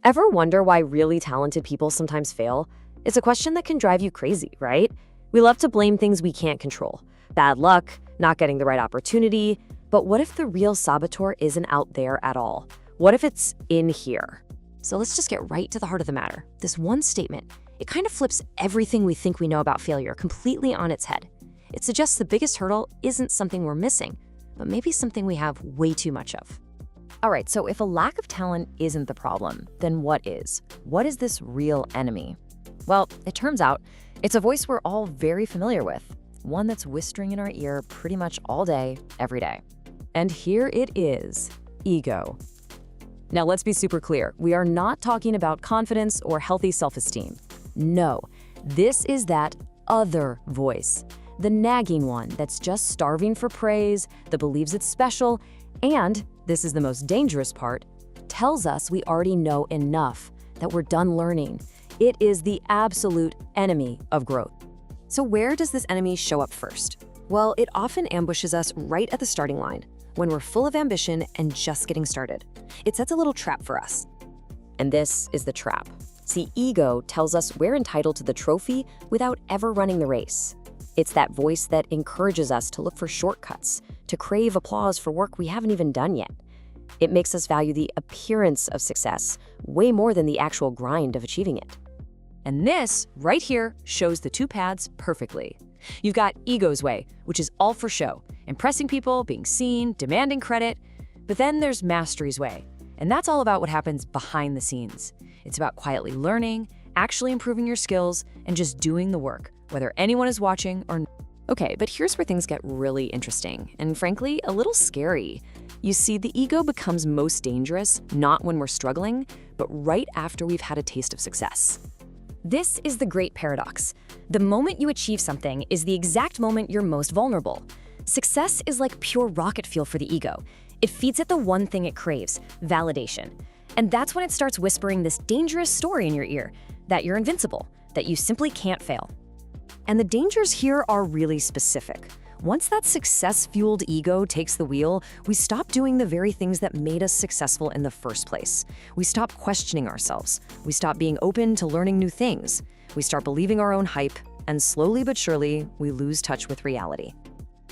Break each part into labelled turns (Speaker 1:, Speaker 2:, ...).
Speaker 1: Ever wonder why really talented people sometimes fail? It's a question that can drive you crazy, right? We love to blame things we can't control. Bad luck, not getting the right opportunity. But what if the real saboteur isn't out there at all? What if it's in here? So let's just get right to the heart of the matter. This one statement, it kind of flips everything we think we know about failure completely on its head. It suggests the biggest hurdle isn't something we're missing, but maybe something we have way too much of. All right, so if a lack of talent isn't the problem, then what is? What is this real enemy? Well, it turns out it's a voice we're all very familiar with, one that's whispering in our ear pretty much all day, every day. And here it is, ego. Now let's be super clear, we are not talking about confidence or healthy self-esteem. No, this is that other voice, the nagging one that's just starving for praise, that believes it's special, and, this is the most dangerous part, tells us we already know enough, that we're done learning. It is the absolute enemy of growth. So where does this enemy show up first? Well, it often ambushes us right at the starting line, when we're full of ambition and just getting started. It sets a little trap for us. And this is the trap. See, ego tells us we're entitled to the trophy without ever running the race. It's that voice that encourages us to look for shortcuts, to crave applause for work we haven't even done yet. It makes us value the appearance of success way more than the actual grind of achieving it. And this, right here, shows the two paths perfectly. You've got ego's way, which is all for show, impressing people, being seen, demanding credit. But then there's mastery's way, and that's all about what happens behind the scenes. It's about quietly learning, actually improving your skills, and just doing the work, whether anyone is watching or not. Okay, but here's where things get really interesting, and frankly, a little scary. You see, the ego becomes most dangerous not when we're struggling, but right after we've had a taste of success. This is the great paradox. The moment you achieve something is the exact moment you're most vulnerable. Success is like pure rocket fuel for the ego. It feeds it the one thing it craves, validation. And that's when it starts whispering this dangerous story in your ear, that you're invincible, that you simply can't fail. And the dangers here are really specific. Once that success-fueled ego takes the wheel, we stop doing the very things that made us successful in the first place. We stop questioning ourselves. We stop being open to learning new things. We start believing our own hype, and slowly but surely, we lose touch with reality.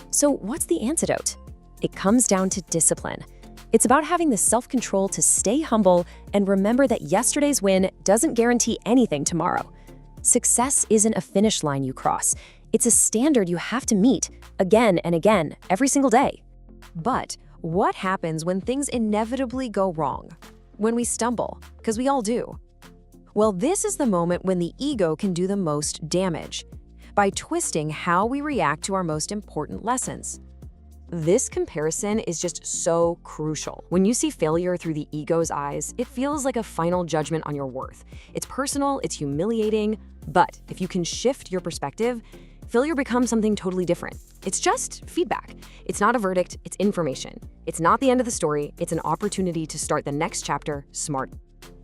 Speaker 1: So what's the antidote? It comes down to discipline. It's about having the self-control to stay humble and remember that yesterday's win doesn't guarantee anything tomorrow. Success isn't a finish line you cross. It's a standard you have to meet again and again, every single day. But what happens when things inevitably go wrong? When we stumble, because we all do. Well, this is the moment when the ego can do the most damage, by twisting how we react to our most important lessons. This comparison is just so crucial. When you see failure through the ego's eyes, it feels like a final judgment on your worth. It's personal, it's humiliating, but if you can shift your perspective, failure becomes something totally different. It's just feedback. It's not a verdict, it's information. It's not the end of the story, it's an opportunity to start the next chapter smart.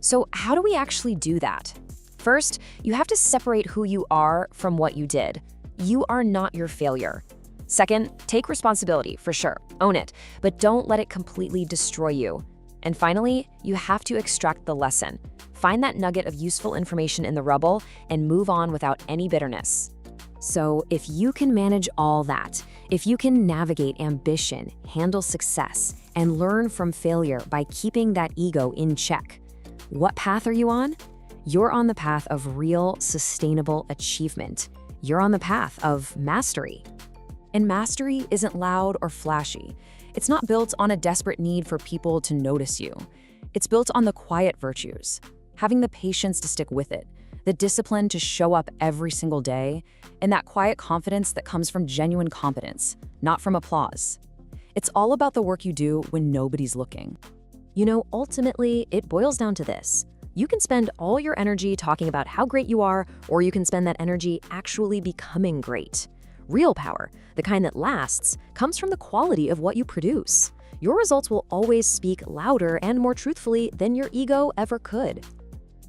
Speaker 1: So how do we actually do that? First, you have to separate who you are from what you did. You are not your failure. Second, take responsibility, for sure, own it, but don't let it completely destroy you. And finally, you have to extract the lesson. Find that nugget of useful information in the rubble and move on without any bitterness. So if you can manage all that, if you can navigate ambition, handle success, and learn from failure by keeping that ego in check, what path are you on? You're on the path of real, sustainable achievement. You're on the path of mastery. And mastery isn't loud or flashy. It's not built on a desperate need for people to notice you. It's built on the quiet virtues, having the patience to stick with it, the discipline to show up every single day, and that quiet confidence that comes from genuine competence, not from applause. It's all about the work you do when nobody's looking. You know, ultimately, it boils down to this. You can spend all your energy talking about how great you are, or you can spend that energy actually becoming great. Real power, the kind that lasts, comes from the quality of what you produce. Your results will always speak louder and more truthfully than your ego ever could.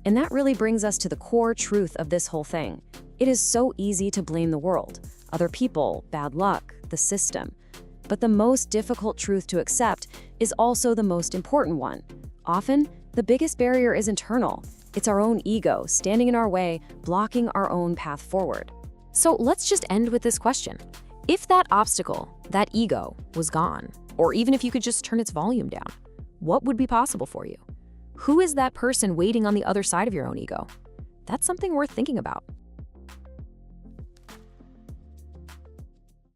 Speaker 1: And that really brings us to the core truth of this whole thing. It is so easy to blame the world, other people, bad luck, the system. But the most difficult truth to accept is also the most important one. Often, The biggest barrier is internal. It's our own ego standing in our way, blocking our own path forward. So let's just end with this question. If that obstacle, that ego, was gone, or even if you could just turn its volume down, what would be possible for you? Who is that person waiting on the other side of your own ego? That's something worth thinking about.